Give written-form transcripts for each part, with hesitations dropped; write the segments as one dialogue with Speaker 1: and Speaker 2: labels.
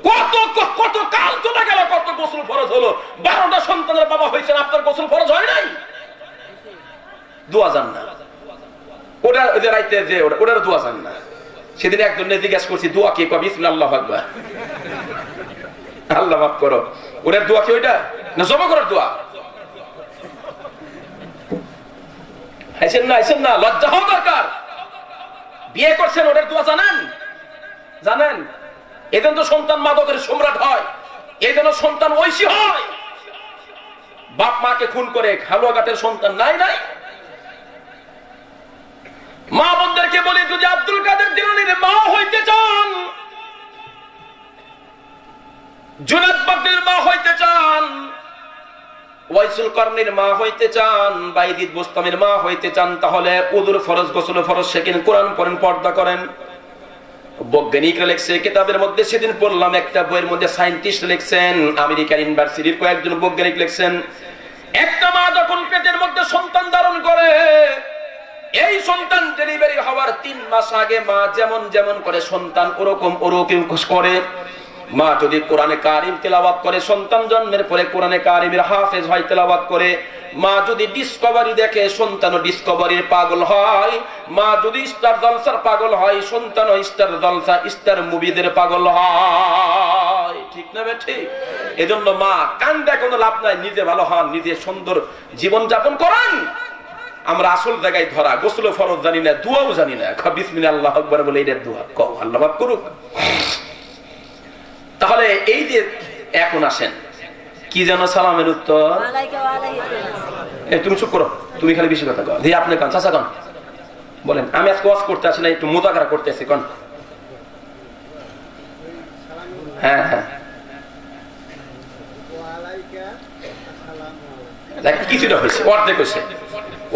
Speaker 1: কত কত কাল চলে গেল, কত গোসল ফরজ হলো, 12টা সন্তানের বাবা হয়েছেন, আপনার গোসল ফরজ হয় নাই? দোয়া জান না ওটা, ওই যে রাইতে যে ওটার দোয়া জান না। সেদিন একজন জিজ্ঞাসা করছি দোয়া কি, কবি বিসমিল্লাহ আল্লাহু আকবার, আল্লাহ মাফ করো, ওটার দোয়া কি ওইটা না জমা করার দোয়া? আইসেন না, লজ্জা হওয়া দরকার। বিয়ে করছেন, ওটার দোয়া জানেন? জানেন? এজন্য তো সন্তান মাদকের সম্রাট হয়, এজন্য সন্তান ঐশী হয়। বাপ মাকে খুন করে হালুয়া ঘাটের সন্তান নাই নাই। মা বোনদেরকে বলি, যদি আব্দুল কাদের জিলানীর মা হইতে চান, জুনাদ বাগদাদির মা হইতে চান, ওয়াইসুল করনির মা হইতে চান, বাইজিদ বুস্তামির মা হইতে চান, তাহলে উযুর ফরজ, গোসল ফরজ শেখেন, কোরআন পড়েন, পর্দা করেন। বৈজ্ঞানিকরা লিখছে কিতাবের মধ্যে, সেদিন পড়লাম একটা বইয়ের মধ্যে, সায়েন্টিস্ট লিখছেন, আমেরিকান ইউনিভার্সিটির কয়েকজন বৈজ্ঞানিক লিখছেন, একটা মা যখন পেটের মধ্যে সন্তান ধারণ করে, এই সন্তান ডেলিভারি হওয়ার 3 মাস আগে মা যেমন যেমন করে সন্তান ওরকম করে। মা যদি কোরআনে কারিম তেলাওয়াত করে, সন্তান জন্মের পরে কোরআনে কারিমের হাফেজ হয়, তেলাওয়াত করে। মা যদি ডিসকভারি দেখে, সন্তানও ডিসকভারির পাগল হয়। মা যদি স্টার জলসার পাগল হয়, সন্তানও স্টার জলসা, স্টার মুভিদের পাগল হয়। ঠিক না বে ঠিক? এজন্য মা কান্দে কোনো লাভ নাই, নিজে ভালো হন, নিজে সুন্দর জীবন যাপন করেন। আমরা আসল জায়গায় ধরা, গোসল ফরজ জানি না, দোয়াও জানি না, বিসমিল্লাহ আল্লাহু আকবার বলে এটার দোয়া কও, আল্লাহ মাফ করুক। তাহলে এই যে এখন আসেন, কি যেন সালামের উত্তর, তুমি চুপ করো, তুমি খালি বেশি কথা কও। দিয়ে আপনি কান চাচা কান বলেন, আমি আজকে ওয়াজ করতে আসি না, একটু মুযাকারা করতে আসি কোন। হ্যাঁ হ্যাঁ, কিছুটা হয়েছে, অর্ধেক হয়েছে।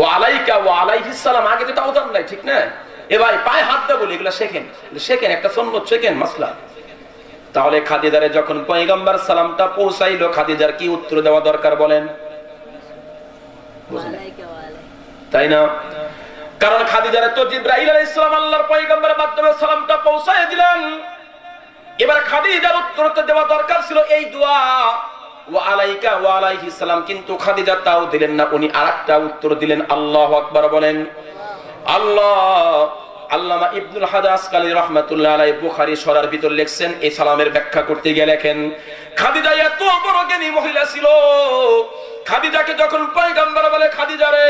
Speaker 1: ও আলাইকা ও আলাইহিস সালাম, আগে তো তাও জান নাই, ঠিক না? এ ভাই পায়ে হাত দেবো, এগুলা শেখেন, একটা সুন্নত শেখেন, মাসলা। তাহলে খাদিজারে যখন পয়গম্বর সালামটা পৌঁছাইলো, খাদিজার কি উত্তর দেওয়া দরকার বলেন? তাই না? কারণ খাদিজারে তো জিবরাইল আলাইহিস সালাম আল্লাহর পয়গম্বরের মাধ্যমে সালামটা পৌঁছায় দিলেন। এবার খাদিজার উত্তরটা দেওয়া দরকার ছিল এই দোয়া, ওয়া আলাইকা ওয়া আলাইহিস সালাম, কিন্তু খাদিজা তাও দিলেন না, উনি আরেকটা উত্তর দিলেন। আল্লাহু আকবার বলেন। আল্লামা ইবনুল হাজার আসকালী রাহমাতুল্লাহ আলাইহি বুখারী শরার ভিতর লিখছেন, এই সালামের ব্যাখ্যা করতে গিয়ে লেখেন, খাদিজা এত বড় জ্ঞানী মহিলা ছিল, খাদিজাকে যখন পয়গম্বর বলে, খাদিজা রে,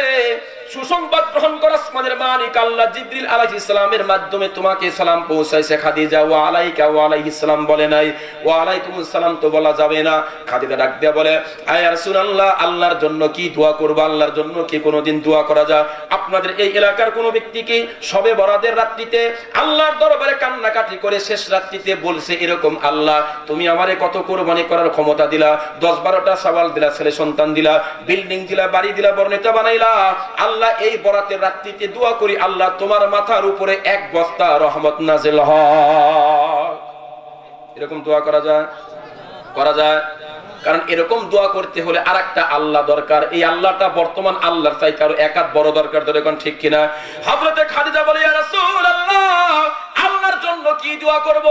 Speaker 1: সুসংবাদ গ্রহণ কর, আসমানের মালিক আল্লাহ জিবরিল আলাইহিস সালামের মাধ্যমে তোমাকে সালাম পৌঁছাইছে। খাদিজা ওয়া আলাইকা ওয়া আলাইহিস সালাম বলে নাই, ওয়া আলাইকুমুস সালাম তো বলা যাবে না। খাদিজা ডাক দিয়া বলে, আয় রাসূলুল্লাহ, আল্লাহর জন্য কি দোয়া করব? আল্লাহর জন্য কি কোনোদিন দোয়া করা যায়? আপনাদের এই এলাকার কোন ব্যক্তি কি শবে বরাতের রাত্রিতে আল্লাহর দরবারে কান্নাকাটি করে শেষ রাত্রিতে বলছে এরকম, আল্লাহ তুমি আমারে কত কুরবানি করার ক্ষমতা দিলা, 10-12টা সওয়াল দিলা, ছেলে সন্তান দিলা, বিল্ডিং দিলা, বাড়ি দিলা, বর্ণিতা বানাইলা, আল্লাহ এই বরাতের রাত্রিতে দোয়া করি, আল্লাহ তোমার মাথার উপরে 1 বস্তা রহমত নাযিল হয়। এরকম দোয়া করা যায়? করা যায়। কারণ এরকম দোয়া করতে হলে আরেকটা আল্লাহ দরকার, এই আল্লাহটা বর্তমান আল্লাহর চাইতে আরো একাত বড় দরকার। ধরে কোন ঠিক কিনা? হযরতে খাদিজা বলে, ইয়া রাসূলুল্লাহ, আল্লাহর জন্য কি দোয়া করব?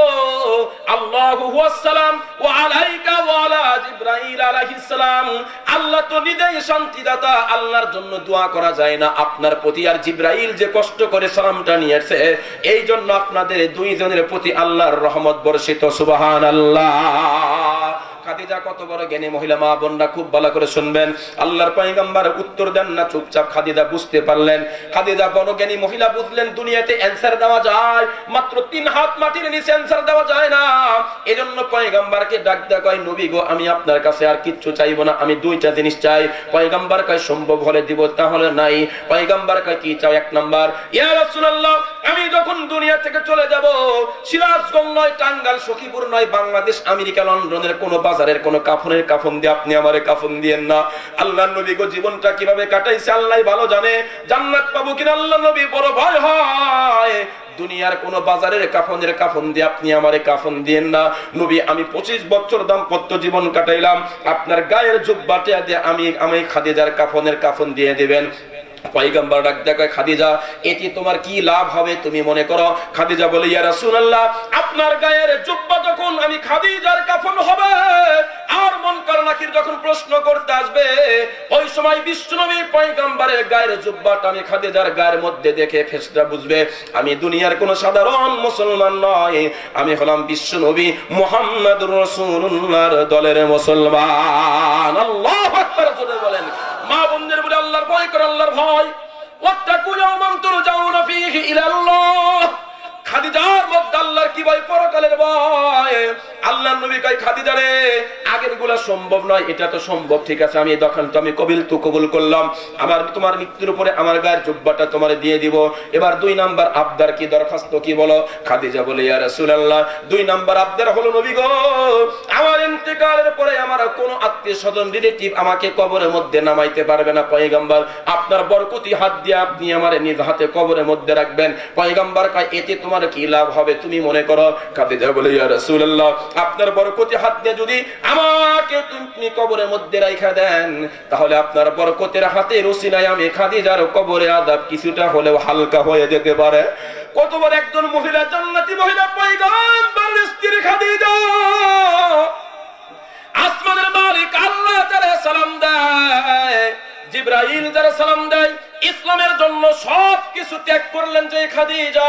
Speaker 1: আল্লাহু হুয়াস সালাম ওয়া আলাইকা ওয়া আলা জিবরাইল আলাইহিস সালাম, আল্লাহ তো নিজেই শান্তিদাতা, আল্লাহর জন্য দোয়া করা যায় না। আপনার প্রতি আর জিবরাইল যে কষ্ট করে সালামটা নিয়েছে, এই জন্য আপনাদের দুইজনের প্রতি আল্লাহর রহমত বর্ষিত। সুবহানাল্লাহ। খাদিজা কত বড় জ্ঞানী মহিলা, মা বোনরা খুব ভালো করে শুনবেন। আল্লাহর পয়গম্বর উত্তর দেন না, চুপচাপ খাদিজা বুঝতে পারলেন। খাদিজা বড় জ্ঞানী মহিলা, বুঝলেন দুনিয়াতে অ্যানসার দেওয়া যায়, মাত্র 3 হাত মাটির নিচে অ্যানসার দেওয়া যায় না। এজন্য পয়গম্বরকে ডাক দেয়া কয়, নবী গো, আমি আপনার কাছে আর কিচ্ছু চাইবো না, আমি 2টা জিনিস চাই। পয়গম্বর কয়, সম্ভব হলে দিব, তাহলে নাই। পয়গম্বর কয়, কি চাও? 1 নাম্বার, ইয়া রাসূলুল্লাহ, আমি যখন দুনিয়া থেকে চলে যাব, সিরাজগঞ্জ নয়, টাঙ্গাইল, সখীপুর নয়, বাংলাদেশ, আমেরিকা, লন্ডনের কোন বাজারের কোন কাফনের কাফন দিয়ে আপনি আমারে কাফন দিয়েন না। আল্লাহর নবী গো, জীবনটা কিভাবে কাটাইছে আল্লাহই ভালো জানে, জান্নাত পাবো কিনা আল্লাহর নবী বড় ভয় হয়। দুনিয়ার কোন বাজারের কাফনের কাফন দিয়ে আপনি আমারে কাফন দিয়েন না। নবী, আমি 25 বছর দাম্পত্য জীবন কাটাইলাম, আপনার গায়ের জুব্বাটা দিয়ে আমি খাদিজার কাফনের কাফন দিয়ে দিবেন। পয়গম্বর ডাক দেয়, খাদিজা এতে তোমার কি লাভ হবে তুমি মনে করো? খাদিজা বলে, ইয়া রাসূলুল্লাহ, আপনার গায়ের জুব্বা যখন আমি খাদিজার কাফন হবে আর মুনকার নাকির যখন প্রশ্ন করতে আসবে, ওই সময় বিশ্বনবী পয়গম্বরের গায়ের জুব্বাটা আমি খাদিজার গায়ের মধ্যে দেখে ফেরেশতা বুঝবে আমি দুনিয়ার কোন সাধারণ মুসলমান নয়, আমি হলাম বিশ্বনবী মুহাম্মদুর রাসূলুল্লাহর দলের মুসলমান। আল্লাহু আকবার জোরে বলেন। মা বোনদের বলে আল্লাহর ভয় করো, আল্লাহর ভয়। ওয়াত্তাকু ইয়াওমান তুরজাউনা ফীহি ইলাল্লাহ। খাদিজার মধ্যে আল্লাহর কি ভয়? পরকালের ভয়। আল্লাহর নবী কয়, খাদিজা রে আগের গুলা সম্ভব নয়, এটা তো সম্ভব, ঠিক আছে আমি তখন তো আমি কবুল করলাম, আমার তোমার মৃত্যুর উপরে আমার গায়ের জুব্বাটা তোমার দিয়ে দিব। এবার 2 নাম্বার আবদার কি, দরখাস্ত কি বলো? খাদিজা বলে, ইয়া রাসূলুল্লাহ 2 নাম্বার আবদার হলো নবী গো, আমার ইন্তেকালের পরে আমার কোন আত্মীয়-স্বজন রিলেটিভ আমাকে কবরের মধ্যে নামাইতে পারবে না। পয়গম্বর আপনার বরকতি হাত দিয়ে আপনি আমার নিজ হাতে কবরের মধ্যে রাখবেন। পয়গম্বর কয়, এতে তোমার কি লাভ হবে তুমি মনে করো? খাদিজা বলে, ইয়া রাসূলুল্লাহ আপনার বরকতি হাত দিয়ে যদি আমাকে তুমি কবরের মধ্যে রাখা দেন, তাহলে আপনার বরকতের হাতের ওসিলায় আমি খাদিজার কবরে আযাব কিছুটা হলেও হালকা হয়ে যেতে পারে। কতবার একজন মহিলা, জান্নাতি মহিলা, পয়গম্বরের স্ত্রী খাদিজা, আসমানের মালিক আল্লাহ যারা সালাম দেয়, জিবরাইল যারা সালাম দেয়, ইসলামের জন্য সব কিছু ত্যাগ করলেন যে খাদিজা,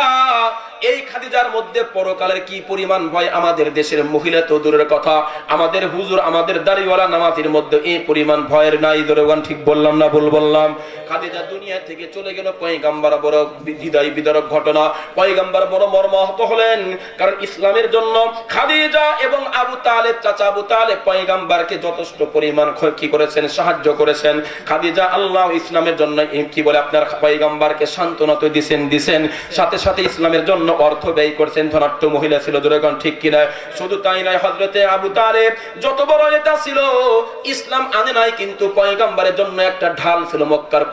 Speaker 1: এই খাদিজার মধ্যে পরকালের কি পরিমাণ ভয়! আমাদের দেশের মহিলা তো দূরের কথা, আমাদের হুজুর, আমাদের দাড়িওয়ালা নামাজীর মধ্যে এই পরিমাণ ভয়ের নাই। দরগান ঠিক বললাম না ভুল বললাম? খাদিজা দুনিয়া থেকে চলে গেল, পয়গম্বর বড় হৃদয় বিদারক ঘটনা, পয়গম্বর বড় মর্মাহত হলেন, কারণ ইসলামের জন্য খাদিজা এবং আবু তালেব, চাচা আবু তালেব পয়গম্বরকে যথেষ্ট পরিমাণ কি করেছেন, সাহায্য করেছেন। খাদিজা আল্লাহ ইসলামের জন্য কি বলে আপনার পয়গম্বরকে সান্ত্বনা তো দিছেন, সাথে সাথে ইসলামের জন্য অর্থ ব্যয় করছেন। ধনাঢ্য মহিলা ছিল, দরগান ঠিক কিনা? শুধু তাই নয়, হযরতে আবু তালেব যত বড় নেতা ছিল, ইসলাম আনে নাই, কিন্তু পয়গম্বরের জন্য একটা ঢাল ছিল। মক্কার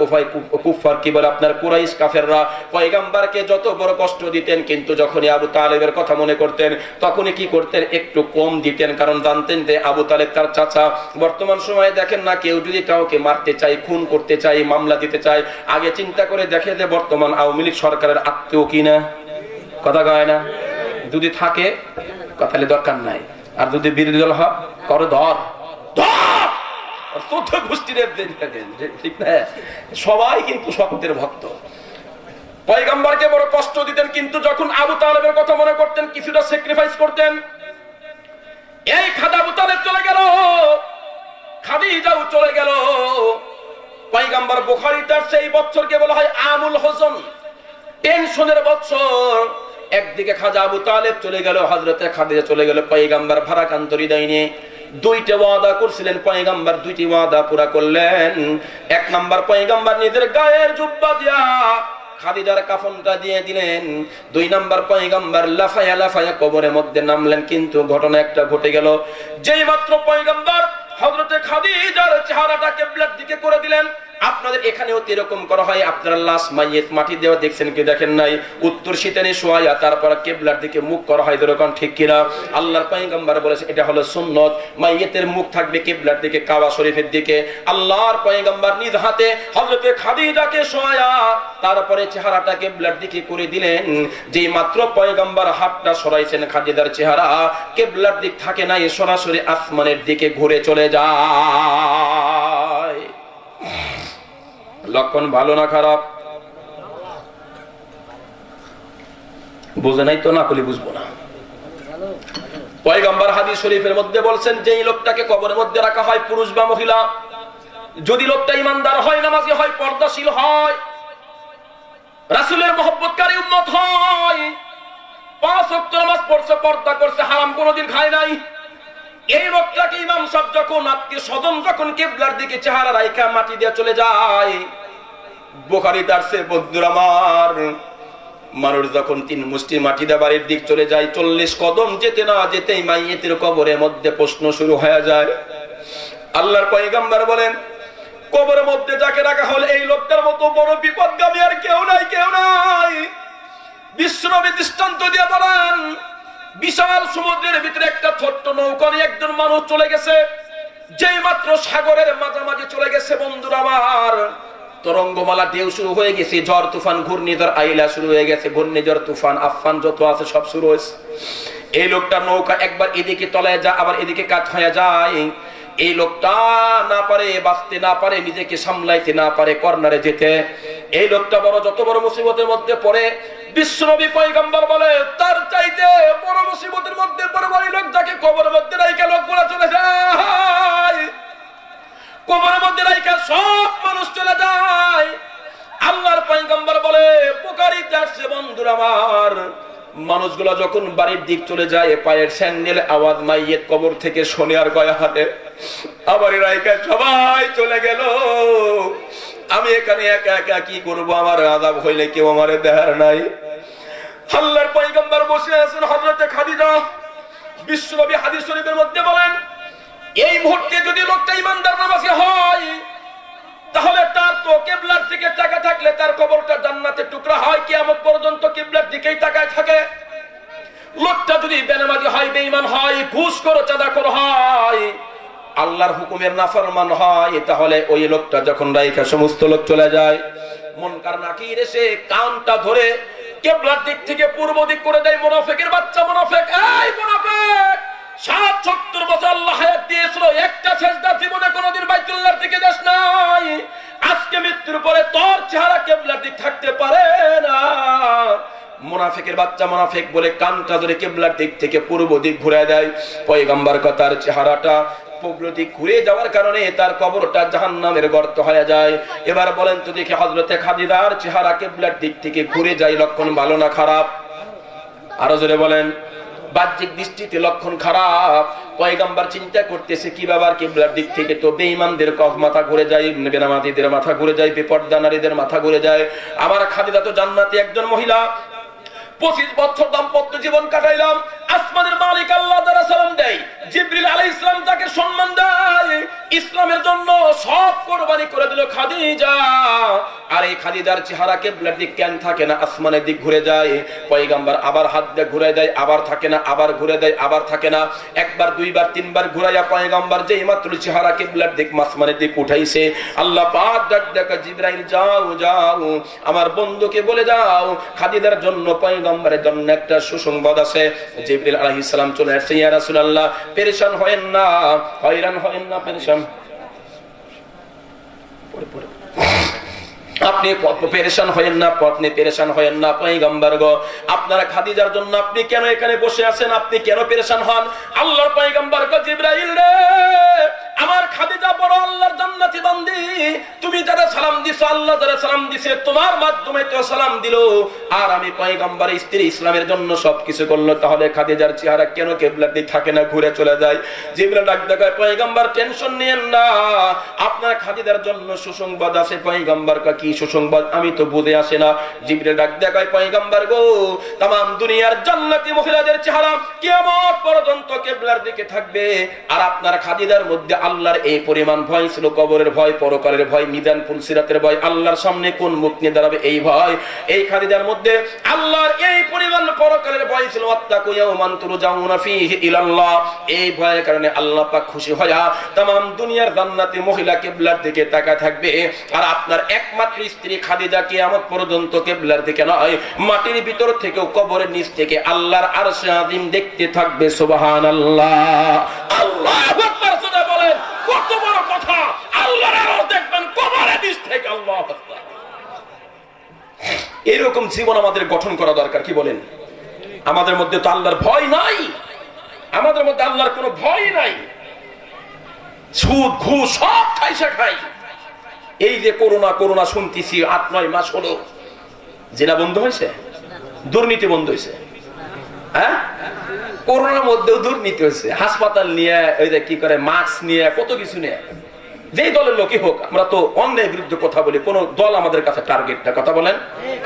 Speaker 1: কুফার কি বলে আপনার কুরাইশ কাফেররা পয়গম্বরকে যত বড় কষ্ট দিতেন, কিন্তু যখনই আবু তালেবের কথা মনে করতেন তখনই কি করতেন, একটু কম দিতেন, কারণ জানতেন যে আবু তালেব তার চাচা। বর্তমান সময়ে দেখেন না, কেউ যদি কাউকে মারতে চায়, খুন করতে চায়, মামলা দিতে চায়, আগে চিন্তা করে দেখে যে বর্তমান আওয়ামী লীগ সরকারের আত্মীয় কিনা। কথা কয় না? যদি থাকে কথালে দরকার নাই, আর যদি বিরোধী দল হয় করো ধর ঠিক না? সবাই কিন্তু সত্যের ভক্ত। পয়গম্বরকে বড় কষ্ট দিতেন, কিন্তু যখন আবু তালেবের কথা মনে করতেন কিছুটা স্যাক্রিফাইস করতেন। এই আবু তালেব চলে গেল, খাদিজাও চলে গেল। পয়গম্বর বুখারীতে সেই বছরকে বলা হয় আমুল হুজন, টেনশনের বছর। একদিকে খাজা আবু তালেব চলে গেল, হযরতে খাদিজা চলে গেল, পয়গম্বর ভারাক্রান্ত হৃদয় নিয়ে 2টা ওয়াদা করছিলেন, পয়গম্বর 2টি ওয়াদা পুরা করলেন। 1 নাম্বার, পয়গম্বর নিজের গায়ের জুব্বা দিয়া খাদিজার কাফনটা দিয়ে দিলেন। 2 নাম্বার, পয়গম্বর লাফায়া কবরের মধ্যে নামলেন। কিন্তু ঘটনা একটা ঘটে গেল, যেই মাত্র পয়গম্বর হযরতে খাদিজার চেহারাটা কিবলার দিকে করে দিলেন। আপনাদের এখানেও এরকম করা হয়, আপনারা লাশ মাইয়িত মাটি দেওয়া দেখছেন কি দেখেন নাই? উত্তর শীতানে শোয়া, তারপর কিবলার দিকে মুখ করা হয়, দরকার ঠিক কিনা? আল্লাহর পয়গম্বর বলেছে এটা হলো সুন্নত, মাইয়িতের মুখ থাকবে কিবলার দিকে, কাবা শরীফের দিকে। আল্লাহর পয়গম্বর নিজ হাতে হযরতে খাদিজাকে শোয়া, তারপরে চেহারাটা কিবলার দিকে করে দিলেন। যেই মাত্র পয়গম্বর হাতটা সরাইছেন, খাদিজার চেহারা কিবলার দিক থাকে না, সরাসরি আসমানের দিকে ঘুরে চলে যায়। লক্ষণ ভালো না খারাপ? বুঝে নাই তো, না করলে বুঝবো না। পয়গম্বর হাদিস শরীফের মধ্যে বলছেন, যেই লোকটাকে কবরের মধ্যে রাখা হয়, পুরুষ বা মহিলা, যদি লোকটা ইমানদার হয়, নামাজি হয়, পর্দাশীল হয়, রাসূলের মহব্বতকারী উম্মত হয়, 5 ওয়াক্ত নামাজ পড়ছে, পর্দা করছে, হারাম কোনোদিন খায় নাই, এই লোকটাকে ইমাম সাহেব যখন আত্মীয়-স্বজন যখন কিবলার দিকে চেহারা রাইখা মাটি দিয়ে চলে যায়, বুখারীতে আসছে বন্ধুরা আমার, মানুষ যখন 3 মুষ্টি মাটি দিয়ে বাড়ির দিক চলে যায়, 40 কদম যেতে না যেতেই মাইয়িতের কবরের মধ্যে প্রশ্ন শুরু হয়ে যায়। আল্লাহর পয়গম্বর বলেন, কবরের মধ্যে যাকে রাখা হল, এই লোকটার মতো বড় বিপদগামী আর কেউ নাই, কেউ নাই। বিশ্বনবী দৃষ্টান্ত দিয়ে বলেন, বিশাল সমুদ্রের ভিতরে একটা ছোট্ট নৌকা নিয়ে একজন মানুষ চলে গেছে। যেই মাত্র সাগরের মাঝামাঝি চলে গেছে, বন্ধুরা আমার, তরঙ্গমালা ঢেউ শুরু হয়ে গেছে, ঝড় তুফান ঘূর্ণিঝড় আইলা শুরু হয়ে গেছে, ঘূর্ণিঝড় তুফান আফফান যত আছে সব শুরু হয়েছে। এই লোকটা নৌকা একবার এদিকে তলায় যায়, আবার এদিকে কাত হয়ে যায়। এই লোকটা না পারে বাঁচতে, না পারে নিজেকে সামলাইতে, না পারে কর্নারে যেতে। এই লোকটা যত বড় মুসিবতের মধ্যে পড়ে, বিশ্বনবী পয়গম্বর বলে তার চাইতে বড় মুসিবতের মধ্যে পড়ে ওই লোক যাকে কবরের মধ্যে রাইখা লোক বলে চলে যায়, কবরের মধ্যে রাইখা সব মানুষ চলে যায়। আল্লাহর পয়গম্বর বলে বুখারীতে আসছে, বন্ধুরা আমার, মানুষগুলো যখন বাড়ির দিক চলে যায় পায়ের স্যান্ডেল আওয়াজ মাইয়েত কবর থেকে শোনে আর গয়া হাতে, আবার রাইখা সবাই চলে গেল। আমি এখানে একা একা কি করব, আমার আযাব হইলে কেউ আমারে দেখার নাই। আল্লাহর পয়গম্বর বসে আছেন, হযরতে খাদিজা। বিশ্বনবী হাদিস শরীফের মধ্যে বলেন, এই মুহূর্তে যদি লোকটা ঈমানদার নামাজি হয়, তাহলে তার তো কিবলার দিকে তাকায় থাকলে তার কবরটা জান্নাতের টুকরা হয়, কিয়ামত পর্যন্ত কিবলার দিকেই তাকায় থাকে। লোকটা যদি বেনামাজি হয়, বেঈমান হয়, ঘুষখোর চাঁদাখোর হয়, আল্লাহর হুকুমের নাফরমান হয়, তাহলে ওই লোকটা যখন রাইখা সমস্ত লোক চলে যায়, মুনকার নাকির এসে কানটা ধরে কিবলার দিক থেকে পূর্ব দিক করে দেয়। মুনাফিকের বাচ্চা মুনাফিক, এই মুনাফিক, ৭০ বছর আল্লাহ হায়াত দিয়েছিল, একটা সেজদা জীবনে কোনোদিন বাইতুল্লাহর দিকে যাস নাই, আজকে মৃত্যুর পরে তোর চেহারা কিবলার দিক থাকতে পারে না। মুনাফিকের বাচ্চা মুনাফিক বলে কানটা ধরে কিবলার দিক থেকে পূর্ব দিক ঘুরে দেয়। পয়গম্বর কথার চেহারাটা পূর্ব দিক ঘুরে যাওয়ার কারণে তার কবরটা জাহান্নামের গর্ত হয়ে যায়। এবার বলেন তো দেখি, হযরতে খাদিজার চেহারা কিবলার দিক থেকে ঘুরে যায়, লক্ষণ ভালো না খারাপ? আরো জোরে বলেন। বাহ্যিক দৃষ্টিতে লক্ষণ খারাপ। পয়গম্বর চিন্তা করতেছে কি বাবার কিবলার দিক থেকে তো বেঈমানদের মাথা ঘুরে যায়, বেনামাজিদের মাথা ঘুরে যায়, বেপর্দা নারীদের মাথা ঘুরে যায়। আমার খাদিজা তো জান্নাতি একজন মহিলা, 25 বছর দাম্পত্য জীবন কাটাইলাম। আসমানের মালিক আল্লাহ দ্বারা সালাম দেয়, জিবরিল আলাইহিস সালাম তাকে সম্মান দেয়, ইসলামের জন্য সব কুরবানি করে দিল খাদিজা। আর এই খাদিজার চেহারা কিবলার দিক কেন থাকে না, আসমানের দিক ঘুরে যায়। পয়গম্বর আবার হাত দিয়ে ঘুরে দেয়, আবার থাকে না, আবার ঘুরে দেয়, আবার থাকে না। একবার, দুইবার, তিনবার ঘুরাইয়া পয়গম্বর যেই মাত্র চেহারা কিবলার দিক আসমানের দিক উঠাইছে, আল্লাহ পাক ডাক ডাকা জিবরাইল, যাও যাও আমার বন্ধুকে বলে যাও খাদিজার জন্য পয়গম্বরের জন্য একটা সুসংবাদ আছে। জিবরিল আলাইহিস সালাম চলে আসছে, ইয়া রাসূলুল্লাহ পেরেশান হয়েন না, হয়রান হয়েন না, পেরেশান আপনি পেরেশান হয়েন না, আপনি পেরেশান হয়েন না। পয়গম্বর গো, আপনারা খাদিজার জন্য আপনি কেন এখানে বসে আছেন, আপনি কেন পেরেশান হন? আল্লাহর পয়গম্বর গো, জিবরাইল রে, আমার খাদিজা বড় আল্লাহর জান্নাতি বান্দি, তুমি যারা সালাম দিছো, আল্লাহ যারা সালাম দিছে, তোমার মাধ্যমে তো সালাম দিল। আর আমি পয়গম্বর স্ত্রী ইসলামের জন্য সবকিছু করলো, তাহলে খাদিজার চেহারা কেন কিবলার দিকে থাকে না, ঘুরে চলে যায়? জিবরাইল ডাক দেয়, পয়গম্বর টেনশন নিয়েন না, আপনার খাদিজার জন্য সুসংবাদ আছে। পয়গম্বর কি সুসংবাদ আমি তো বুঝে আসে না। জিবরিল ডাক দেয়, পয়গম্বর গো, तमाम দুনিয়ার জান্নাতি মহিলাদের চেহারা কিয়ামত পর্যন্ত কিবলার দিকে থাকবে। আর আপনার খাদিজার মধ্যে আল্লাহর এই পরিমাণ ভয় ছিল, কবরের ভয়, পরকালের ভয়, মিজান ফুলসিরাতের ভয়, আল্লাহর সামনে কোন মুখ নিয়ে দাঁড়াবে এই ভয়। এই খাদিজার মধ্যে আল্লাহর এই পরিমাণ পরকালের ভয় ছিল। ওয়াত্তাকু ইয়াওমান তুরজাউনা ফীহি ইলাল্লাহ, এই ভয়ের কারণে আল্লাহ পাক খুশি হয়া तमाम দুনিয়ার জান্নাতি মহিলা কিবলার দিকে তাকায় থাকবে। আর আপনার একমাত্র স্ত্রী খাদিজা কিয়ামত পর্যন্ত কিবলার দিকে নয়, মাটির ভিতর থেকেও, কবরের নিচ থেকে আল্লাহর আরশে আযীম দেখতে থাকবে। সুবহানাল্লাহ, আল্লাহু আকবার। শুনে বলেন কত বড় কথা, আল্লাহর আরশ দেখবেন কবরের নিচ থেকে। আল্লাহু আকবার। এরকম জীবন আমাদের গঠন করা দরকার, কি বলেন? আমাদের মধ্যে তো আল্লাহর ভয় নাই, আমাদের মধ্যে আল্লাহর কোনো ভয় নাই, সুদ ঘুষ সব খাইছে খাই। এই যে করোনা শুনতেছি ৮-৯ মাস হলো, জিনা বন্ধ হয়েছে, দুর্নীতি বন্ধ হয়েছে। হ্যাঁ, করোনার মধ্যেও দুর্নীতি হয়েছে, হাসপাতাল নিয়ে, ওই যে কি করে মাস্ক নিয়ে, কত কিছু নিয়ে। যেই দলের লোকই হোক, আমরা তো অন্যায়ের বিরুদ্ধে কথা বলি, কোন দল আমাদের কাছে টার্গেট না। কথা বলেন,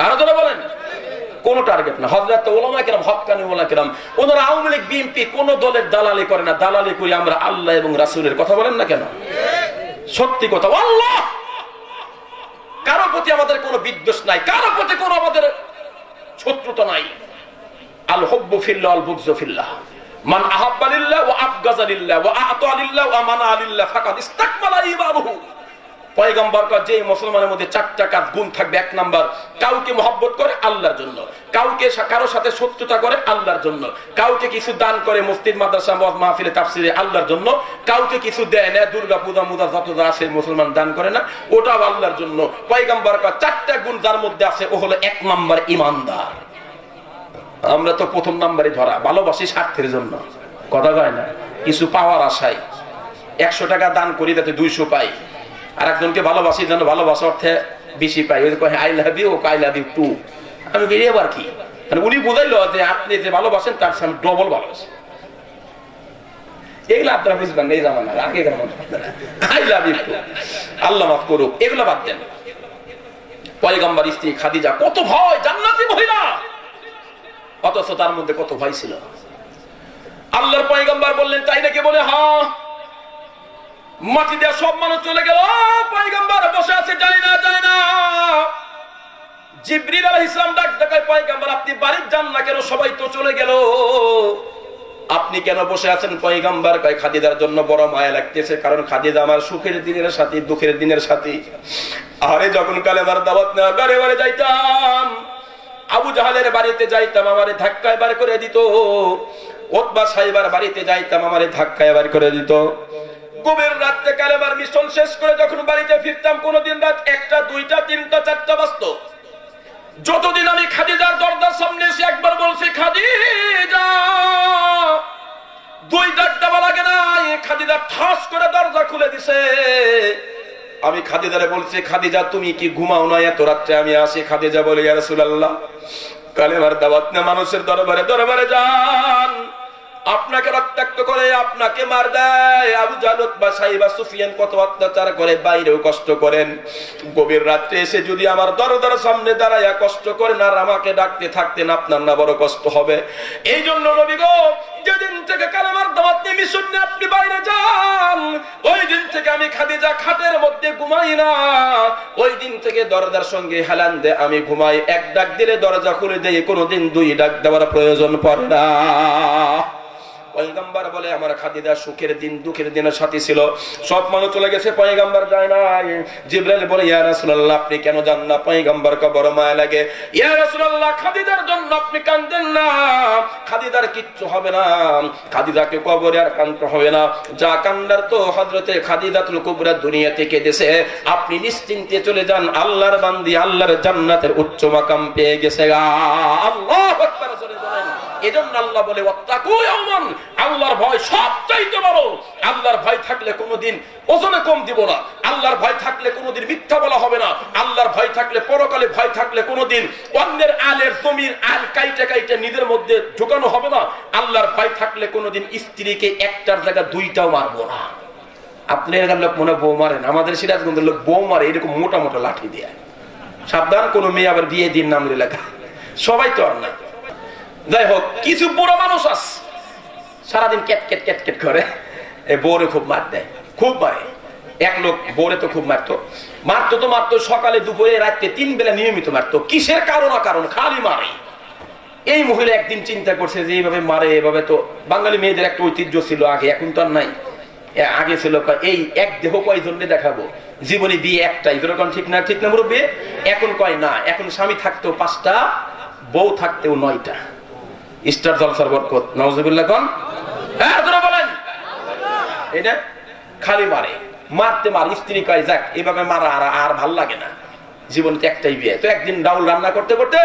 Speaker 1: আরো যারা বলেন, কোন টার্গেট না। হযরত উলামা কিরাম, হক্কানি উলামা কিরাম, ওনারা আওয়ামী লীগ, বিএনপি কোন দলের দালালি করে না, দালালি করি আমরা আল্লাহ এবং রাসূলের। কথা বলেন না কেন? সত্যি কথা। আল্লাহ, কারো প্রতি আমাদের কোনো বিদ্বেষ নাই, কারো প্রতি কোনো আমাদের শত্রুতা নাই। আল হুব্বু ফিল্লাহ ওয়াল বুগযু ফিল্লাহ, মান আহাব্বা লিল্লাহ ওয়া আবগাযা লিল্লাহ ওয়া আ'তা লিল্লাহ ওয়া মানা লিল্লাহ ফাকাদ ইসতাকমালা ঈমানুহু। পয়গম্বর যে মুসলমানের মধ্যে 4টা কাজ গুণ থাকবে। 1 নাম্বার, কাউকে মহব্বত করে আল্লাহর জন্য, কাউকে কারো সাথে শত্রুতা করে আল্লাহর জন্য, কাউকে কিছু দান করে মসজিদ মাদ্রাসা মাহফিলে তাফসিরে আল্লাহর জন্য, কাউকে কিছু দেয় না, দুর্গা পূজা মুদা যত যা আছে মুসলমান দান করে না, ওটাও আল্লাহর জন্য। পয়গম্বর 4টা গুণ যার মধ্যে আছে ও হলো 1 নাম্বার ইমানদার। আমরা তো প্রথম নাম্বারে ধরা, ভালোবাসি স্বার্থের জন্য, কথা কয় না, কিছু পাওয়ার আশায় 100 টাকা দান করি তাতে 200 পাই, আর একজনকে ভালোবাসি যেন ভালোবাসা অর্থে বেশি পাই, ওই কয় I love you, I love you too. আমি বেরিয়ে আবার কি, মানে উনি বুঝাইলো যে আপনি যে ভালোবাসেন তার সাথে ডবল ভালোবাসেন। এগুলো আপনারা বুঝবেন এই জামানার আগে আই লাভ ইউ টু, আল্লাহ মাফ করুক, এগুলো বাদ দেন। পয়গম্বর স্ত্রী খাদিজা কত ভয়, জান্নাতি মহিলা, অথচ তার মধ্যে কত ভয় ছিল। আল্লাহর পয়গম্বর বললেন তাই নাকি? বলে হ্যাঁ। মাটি দিয়ে সব মানুষ চলে গেল, পয়গম্বর বসে আছে, যায় না যায় না। জিবরিল আলাইহিস সালাম ডাক দেয়, পয়গম্বর আপনি বাড়ি যান না কেন? সবাই তো চলে গেল, আপনি কেন বসে আছেন? পয়গম্বর কয় খাদিজার জন্য বড় মায়া লাগতেছে, কারণ খাদিজা আমার সুখের দিনের সাথী, দুঃখের দিনের সাথী। আরে যখন কালেমার দাওয়াত নেওয়া ঘরে ঘরে যাইতাম, আবু জাহালের বাড়িতে যাইতাম, আমারে ধাক্কায় বার করে দিত। উতবা সাহেবের বাড়িতে যাইতাম, আমারে ধাক্কায় বার করে দিত। গভীর রাতে কালেমার মিশন শেষ করে যখন বাড়িতে ফিরতাম, কোনদিন রাত 1টা 2টা 3টা 4টা বাজত। যতদিন আমি খাদিজার দরজার সামনে এসে একবার বলছি খাদিজা, 2 ডাক দেওয়া লাগে না, খাদিজা ঠাস করে দরজা খুলে দিছে। আমি খাদিজারে বলছি খাদিজা তুমি কি ঘুমাও না এত রাত্রে আমি আসি? খাদিজা বলে ইয়া রাসূলুল্লাহ, কালেমার দাওয়াত না মানুষের দরবারে দরবারে যান, আপনাকে রক্তাক্ত করে, আপনাকে মার দেয়। আবু জাহল বা সাইবা সুফিয়ান কত অত্যাচার করে, বাইরেও কষ্ট করেন। গভীর রাত্রে এসে যদি আমার দরজার সামনে দাঁড়ায়া কষ্ট করেন আর আমাকে ডাকতে থাকতেন, আপনার না বড় কষ্ট হবে। এই জন্য নবী গো, যেদিন থেকে কালেমার দাওয়াত নিয়ে মিশন নিয়ে আপনি বাইরে যান, ওই দিন থেকে আমি খাদিজা খাটের মধ্যে ঘুমাই না। ওই দিন থেকে দরজার সঙ্গে হেলান দে আমি ঘুমাই, 1 ডাক দিলে দরজা খুলে দেয়, কোনোদিন 2 ডাক দেওয়ার প্রয়োজন পড়ে না। পয়গম্বর বলে আমার খাদিজা সুখের দিন দুঃখের দিনের সাথী ছিল। সব মানুষ চলে গেছে, পয়গম্বর যায় না। জিবরাইল বলে ইয়া রাসূলুল্লাহ আপনি কেন যান না? পয়গম্বর কে বড় মায়া লাগে। ইয়া রাসূলুল্লাহ খাদিজার জন্য আপনি কাঁদেন না, খাদিজার কিচ্ছু হবে না, খাদিজাকে কবরে আর কাঁদতে হবে না। যা কান্দার তো হযরতে খাদিজাতুল কুবরা দুনিয়া থেকে দেশে, আপনি নিশ্চিন্তে চলে যান, আল্লাহর বান্দি আল্লাহর জান্নাতের উচ্চ মাকাম পেয়ে গেছে। আল্লাহু আকবার, চলে যান। এজন্য আল্লাহ বলে ওয়াত্তাকু ইয়াওমান, আল্লাহর ভয় সবচাইতে বড়। আল্লাহর ভয় থাকলে কোনোদিন ওজনে কম দিব না, আল্লাহর ভয় থাকলে কোনোদিন মিথ্যা বলা হবে না, আল্লাহর ভয় থাকলে পরকালে ভয় থাকলে কোনোদিন অন্যের আলের জমির আল কাইটে কাইটে নিজের মধ্যে ঢোকানো হবে না, আল্লাহর ভয় থাকলে কোনোদিন স্ত্রীকে একটার জায়গা 2টাও মারবো না। আপনার লোক মনে বউ মারেন, আমাদের সিরাজগঞ্জের লোক বউ মারে এরকম মোটা মোটা লাঠি দিয়ে। সাবধান, কোন মেয়ে আবার বিয়ে দিন নাম লেখা, সবাই তো আর না। যাই হোক, কিছু বুড়ো মানুষ আছে সারাদিন ক্যাট ক্যাট ক্যাট ক্যাট করে, বউরে খুব মার দেয়, খুব মারে। এক লোক বউরে তো খুব মারতো, মারতো সকালে দুপুরে রাত্রে 3 বেলা নিয়মিত মারতো। কিসের কারণ খালি মারে। এই মহিলা একদিন চিন্তা করছে যে এইভাবে মারে, এভাবে তো বাঙালি মেয়েদের একটা ঐতিহ্য ছিল আগে, এখন তো আর নাই। আগে ছিল এই এক দেহ কয়জনকে দেখাবো, জীবনে বিয়ে একটাই, যেরকম ঠিক না মুরব্বী? এখন কয় না, এখন স্বামী থাকতেও 5টা, বউ থাকতেও 9টা। স্টার জলসার বরকত, নাউজুবিল্লাহ কোন? হ্যাঁ তোরা বলেন। এটা খালি মারে, মারতে মার। স্ত্রী কয় যাক এভাবে মারা আর ভাল লাগে না, জীবনে একটাই বিয়ে। তো একদিন ডাউল রান্না করতে করতে,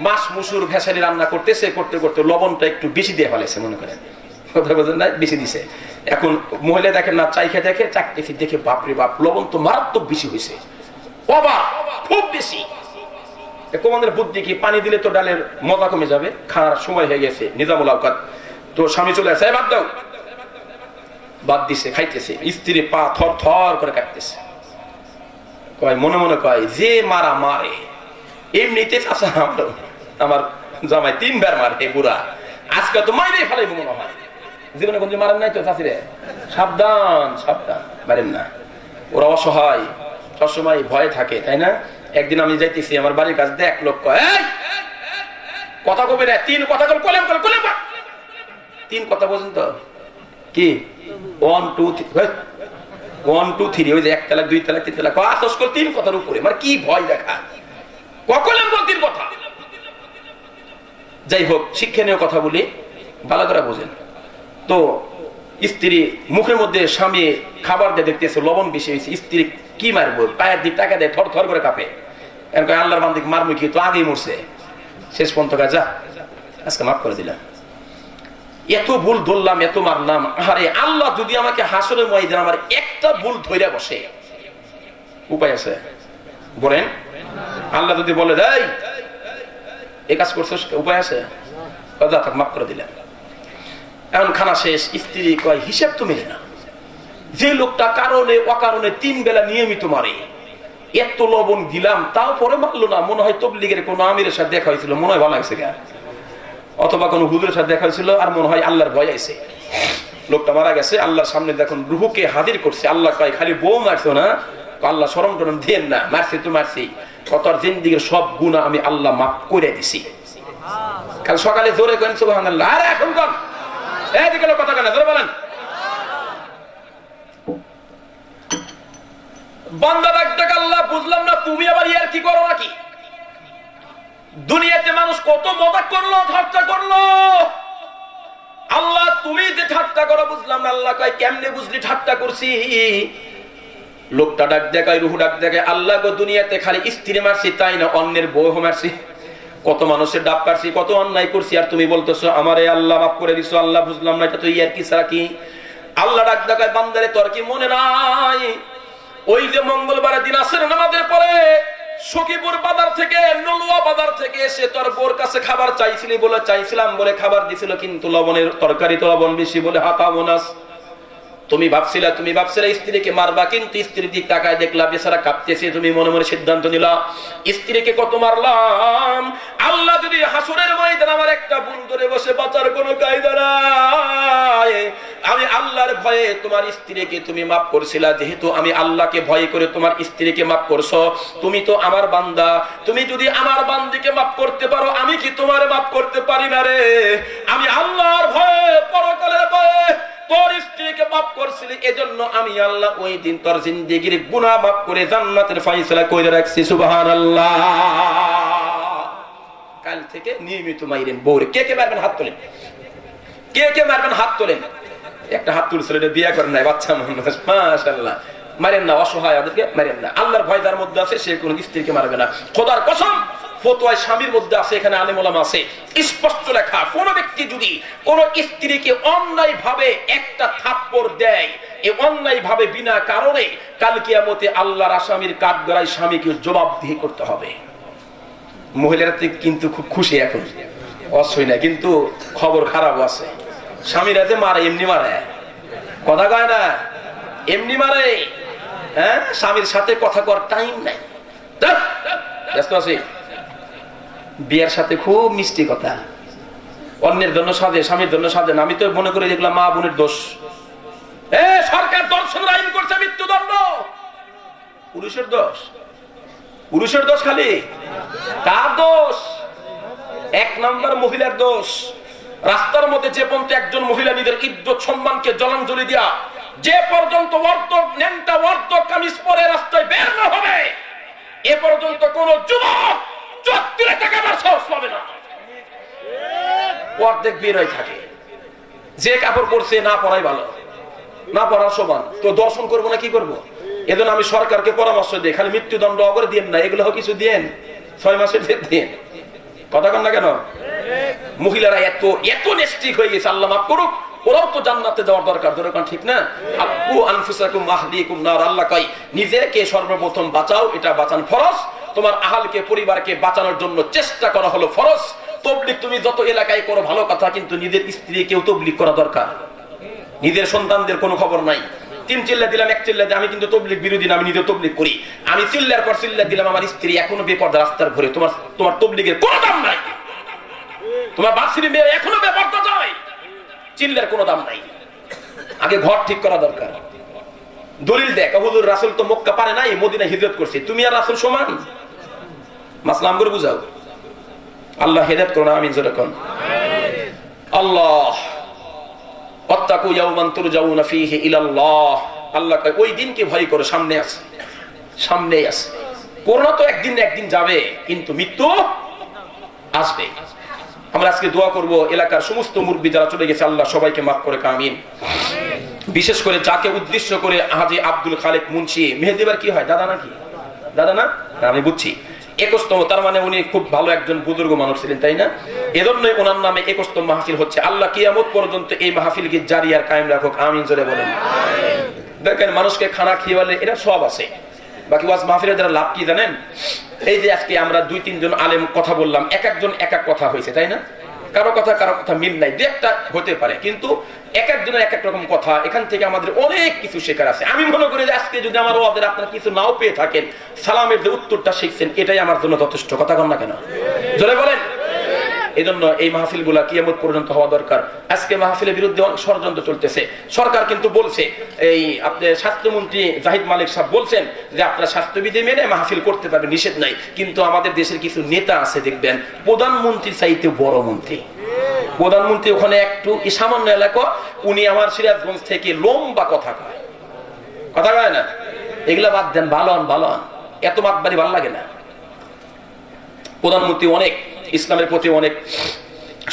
Speaker 1: মাছ মুসুর ভেসালি রান্না করতেছে, করতে করতে লবণটা একটু বেশি দিয়ে ফেলেছে, মনে করেন, কথা বোঝেন না, বেশি দিছে। এখন মহিলা দেখেন না, চাইখে দেখে চাকতেছি, দেখে বাপরে বাপ লবণ তো মারাত্মক বেশি হয়েছে, বাবা খুব বেশি। কমান্ডের বুদ্ধি কি, পানি দিলে তো ডালের মজা কমে যাবে, খাওয়ার সময় হয়ে গেছে, নিজামুল আওকাত। তো স্বামী চলে আসে, বাদ দাও, বাদ দিছে, খাইতেছে। স্ত্রী পা থর থর করে কাটতেছে, কয় মনে মনে কয় যে মারা মারে এমনিতে চাষা আমার জামাই 3 বার মারে বুড়া, আজকে তো মাইরে ফেলাইব মনে হয়। জীবনে কোন মারেন নাই তো চাষিরে? সাবধান সাবধান, মারেন না। ওরা অসহায়, সবসময় ভয়ে থাকে, তাই না? একদিন আমি যাইতেছি আমার বাড়ির কাছে, এক লোক কয় কথা কবে না, 3 কথা কল, কোলে কোলে কোলে 3 কথা পর্যন্ত কি 1 2 3 1 2 3 ওই যে 1 তালাক 2 তালাক 3 তালাক আসস করে 3 কথার উপরে মানে কি ভয় দেখা ককলেন বল 3 কথা। যাই হোক শিক্ষণীয় কথা বলি ভালো করে বুঝেন। তো স্ত্রী মুখের মধ্যে স্বামী খাবার দিয়ে দেখতেছে লবণ বেশি হয়েছে, স্ত্রী কি মারবো পায়ের দিক টাকা দেয় থর থর করে কাঁপে, এরকম আল্লাহর বান্দিক মারমু কি তো আগেই মরছে। শেষ পর্যন্ত যা আজকে মাফ করে দিলাম, এত ভুল ধরলাম এত মারলাম, আরে আল্লাহ যদি আমাকে হাসরের ময়দানে আমার একটা ভুল ধইরা বসে উপায় আছে বলেন? আল্লাহ যদি বলে দেয় এই কাজ করছিস উপায় আছে, যা থাক মাফ করে দিলাম। এখন খানা শেষ, স্ত্রী কয় হিসাব তো মেলে না, যে লোকটা কারণে অকারণে 3 বেলা নিয়মিত মারে, এত লবণ দিলাম তাও পরে মারলো না, মনে হয় তবলিগের কোন আমিরের সাথে দেখা হয়েছিল, মনে হয় ভালো লাগছে গা, অথবা কোন হুজুরের সাথে দেখা হয়েছিল আর মনে হয় আল্লাহর ভয় আইছে। লোকটা মারা গেছে, আল্লাহর সামনে দেখুন রুহুকে হাজির করছে। আল্লাহ কয় খালি বউ মারছো না, আল্লাহ শরম টরম দেন না, মারছি তো মারছি, কত জিন্দিগির সব গুনাহ আমি আল্লাহ মাফ করে দিছি। কাল সকালে জোরে করেন সুবহানাল্লাহ। আরে এখন কোন এইদিকে কথা কেন জোরে বলেন। বান্দা ডাকতে আল্লাহ বুঝলাম না তুমি আবার ইয়ার কি করো নাকি? দুনিয়াতে মানুষ কত মজাক করলো ঠাট্টা করলো, আল্লাহ তুমি যে ঠাট্টা করো বুঝলাম না। আল্লাহ কয় কেমনে বুঝলি ঠাট্টা করছি? লোকটা ডাক দেখায়, রুহু ডাক দেখায়, আল্লাহ গো দুনিয়াতে খালি স্ত্রী মারছি তাই না, অন্যের বউ মারছি, কত মানুষের ডাব কাটছি, কত অন্যায় করছি, আর তুমি বলতেছো আমারে আল্লাহ মাফ করে দিছো। আল্লাহ বুঝলাম না এটা তো ইয়ার কি ছাড়া কি? আল্লাহ ডাক দেখায় বান্দারে তোর কি মনে নাই ওই যে মঙ্গলবারের দিন আসর নামাজের পরে সখীপুর বাজার থেকে নলুয়া বাজার থেকে এসে তোর বোর কাছে খাবার চাইছিলি বলে চাইছিলাম বলে খাবার দিছিল, কিন্তু লবণের তরকারি তো লবণ বেশি বলে হাতাবোনাস। তুমি ভাবছিলা স্ত্রীকে মারবা, কিন্তু স্ত্রীর দিক তাকায় দেখলা বেচারা কাঁপতেছে, তুমি মনে মনে সিদ্ধান্ত নিলা স্ত্রীকে কত মারলাম। আল্লাহ যদি হাসরের ময়দানে আমার একটা ভুল ধরে বসে বাঁচার কোনো কায়দা নাই, আমি আল্লাহর ভয়ে তোমার স্ত্রীকে তুমি মাফ করছিলা, যেহেতু আমি আল্লাহকে ভয় করে তোমার স্ত্রীকে মাফ করছো, তুমি তো আমার বান্দা, তুমি যদি আমার বান্দিকে মাফ করতে পারো আমি কি তোমার মাফ করতে পারি না রে? আমি আল্লাহর ভয়ে পরকালের ভয়ে তোর স্ত্রীকে মাফ করছিলি, এজন্য আমি আল্লাহ ওই দিন তোর জিন্দেগির গুনাহ মাফ করে জান্নাতের ফয়সালা কইরা রাখছি। সুবহানাল্লাহ। কাল থেকে নিয়মিত মাইরেন বউরে। কে কে মারবেন হাত তোলেন, কে কে মারবেন হাত তোলেন। একটা হাত তুলছিল, এটা বিয়ে করেন নাই, বাচ্চা মানুষ, মাশাআল্লাহ। মারেন না, অসহায় ওদেরকে মারেন না। আল্লাহর ভয় যার মধ্যে আছে সে কোন স্ত্রীকে মারবে না। খোদার কসম ফতোয়ায় স্বামীর মধ্যে আছে, এখানে আলেম ওলামা আছে, স্পষ্ট লেখা, কোন ব্যক্তি যদি কোন স্ত্রীকে অন্যায় ভাবে একটা থাপ্পড় দেয়, এই অন্যায় ভাবে বিনা কারণে, কাল কিয়ামতে আল্লাহর আসামির কাঠগড়ায় স্বামীকে জবাবদিহি করতে হবে। মহিলারা কিন্তু খুব খুশি এখন, অসই না, কিন্তু খবর খারাপ আছে। স্বামীরা যে মারে এমনি মারে, কথা কয় না, এমনি মারে। হ্যাঁ, স্বামীর সাথে কথা কর টাইম নাই, ব্যস্ত আছে। বিয়ের সাথে খুব মিষ্টি কথা, অন্যের জন্য সাজে, স্বামীর জন্য সাজে না। আমি তো মনে করি দেখলাম মা বোনের দোষ। সরকার দর্শনের আইন করছে মৃত্যুদণ্ড, পুরুষের দোষ, পুরুষের দোষ খালি। কার দোষ? 1 নম্বর মহিলার দোষ। রাস্তার মধ্যে যে পর্যন্ত একজন মহিলা নিজের ইজ্জত সম্মানকে জলাঞ্জলি দিয়া যে পর্যন্ত ন্যাংটা কামিজ পরে রাস্তায় বের না হবে, এ পর্যন্ত কোন যুবক চত্বরে থেকে আমার সাহস পাবে না। অর্ধেক বের হয়ে থাকে। যে কাপড় পরছে না পরাই ভালো, না পরার সমান। তো দর্শন করবো না কি করবো? এজন্য আমি সরকারকে পরামর্শ দিই, খালি মৃত্যুদণ্ড অগরে দিন না, এগুলো কিছু দিন, 6 মাসের দিন। কথা কন না কেন? মহিলারা এত এত নেস্টিক হয়ে গেছে, আল্লাহ মাফ করুক, ওরাও তো জান্নাতে যাওয়ার দরকার, দরকার ঠিক না? আব্বু আনফুসাকুম আহলিকুম নার। আল্লাহ কয় নিজেকে সর্বপ্রথম বাঁচাও, এটা বাঁচান ফরজ। তোমার আহলকে, পরিবারকে বাঁচানোর জন্য চেষ্টা করা হলো ফরজ। তাবলীগ তুমি যত এলাকায় করো ভালো কথা, কিন্তু নিজের স্ত্রীকেও তাবলীগ করা দরকার। নিজের সন্তানদের কোনো খবর নাই। 3 চিল্লা দিলাম, 1 চিল্লা দিয়ে আমি কিন্তু তাবলীগ বিরোধী না, আমি নিজে তাবলীগ করি। আমি চিল্লার পর চিল্লা দিলাম, আমার স্ত্রী এখনো বেপরদা রাস্তার ঘুরে, তোমার তাবলীগের কোনো দাম নাই। তোমার বাচ্চার মেয়ে এখনো বেপরদা যায়, চিল্লার কোনো দাম নাই। আগে ঘর ঠিক করা দরকার। দলিল দেখ, হুজুর রাসূল তো মক্কা পারে নাই, মদিনা হিজরত করছে, তুমি আর রাসূল সমান? মাসলা আমগরে বুঝাও। আল্লাহ হেদায়েত করুন, আমিন জোরে কোন আমিন। আল্লাহ ওয়াত্তাকু ইয়াওমান তুরজাউনা ফীহি ইলাল্লাহ। আল্লাহ কয় ওই দিনকে ভয় করো, সামনে আছে, সামনেই আছে। করোনা তো একদিন না একদিন যাবে, কিন্তু মৃত্যু আসবে। আমরা আজকে দোয়া করব এলাকার সমস্ত মুরব্বী যারা চলে গেছে, আল্লাহ সবাইকে মাফ করে আমিন। বিশেষ করে যাকে উদ্দেশ্য করে হাজী আব্দুল খালেক মুন্সি, মেহেদিবার কি হয়, দাদা নাকি, দাদা না, আমি বুঝছি 21তম, তার মানে উনি খুব ভালো একজন বুজুর্গ মানুষ ছিলেন, তাই না? এজন্যই ওনার নামে 21তম মাহফিল হচ্ছে। আল্লাহ কিয়ামত পর্যন্ত এই মাহফিলকে জারি আর কায়েম রাখুক, আমিন জোরে বলেন। দেখেন মানুষকে খানা খাওয়ালে এটা সব আছে, বাকি ওয়াজ মাহফিলের যারা লাভ কি জানেন? এই যে আজকে আমরা 2-3 জন আলেম কথা বললাম, এক একজন এক এক কথা হয়েছে, তাই না? কারো কথা মিল নাই, দু একটা হতে পারে, কিন্তু এক একজনের এক এক রকম কথা। এখান থেকে আমাদের অনেক কিছু শেখার আছে। আমি মনে করি যে আজকে যদি আমার ওয়াজের আপনারা কিছু নাও পেয়ে থাকেন, সালামের যে উত্তরটা শিখছেন এটাই আমার জন্য যথেষ্ট। কথা কন না কেন, জোরে বলেন। এই জন্য এই মাহফিল গুলা কিয়ামত পর্যন্ত হওয়া দরকার। আজকে মাহফিলের বিরুদ্ধে অনেক ষড়যন্ত্র চলতেছে। সরকার কিন্তু বলছে, এই আপনার স্বাস্থ্যমন্ত্রী জাহিদ মালিক সাহেব বলছেন যে আপনারা স্বাস্থ্যবিধি মেনে মাহফিল করতে পারবেন, নিষেধ নাই। কিন্তু আমাদের দেশের কিছু নেতা আছে দেখবেন প্রধানমন্ত্রীর চাইতে বড় মন্ত্রী। প্রধানমন্ত্রী ওখানে একটু সামান্য এলাকা, উনি আমার সিরাজগঞ্জ থেকে লম্বা কথা কয়, কথা কয় না, এগুলা বাদ দেন। ভালো ভালো এত মাতবাড়ি ভালো লাগে না। প্রধানমন্ত্রী অনেক ইসলামের প্রতি অনেক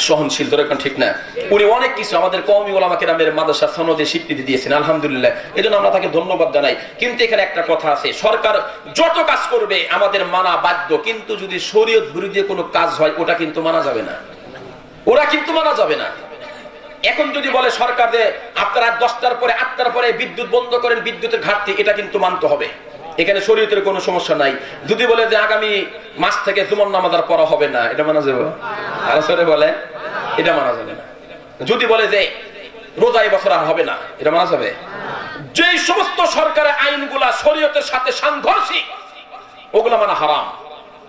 Speaker 1: সহনশীল, দরকার ঠিক না? উনি অনেক কিছু আমাদের কওমি উলামা কেরামের মাদ্রাসা সনদে স্বীকৃতি দিয়েছেন, আলহামদুলিল্লাহ, এজন্য আমরা তাকে ধন্যবাদ জানাই। কিন্তু এখানে একটা কথা আছে, সরকার যত কাজ করবে আমাদের মানা বাধ্য, কিন্তু যদি শরীয়ত বিরোধী কোনো কাজ হয় ওটা কিন্তু মানা যাবে না, ওরা কিন্তু মানা যাবে না। এখন যদি বলে সরকার যে আপনারা 10টার পরে 8টার পরে বিদ্যুৎ বন্ধ করেন, বিদ্যুতের ঘাটতি, এটা কিন্তু মানতে হবে, এখানে শরীয়তের কোনো সমস্যা নাই। যদি বলে যে আগামী মাস থেকে জুমার নামাজ আর পড়া হবে না, এটা মানা যাবে? আলোচনা বলে এটা মানা যাবে না। যদি বলে যে রোজা এই বছর আর হবে না, এটা মানা যাবে? যে সমস্ত সরকারের আইনগুলা শরীয়তের সাথে সাংঘর্ষিক ওগুলা মানা হারাম,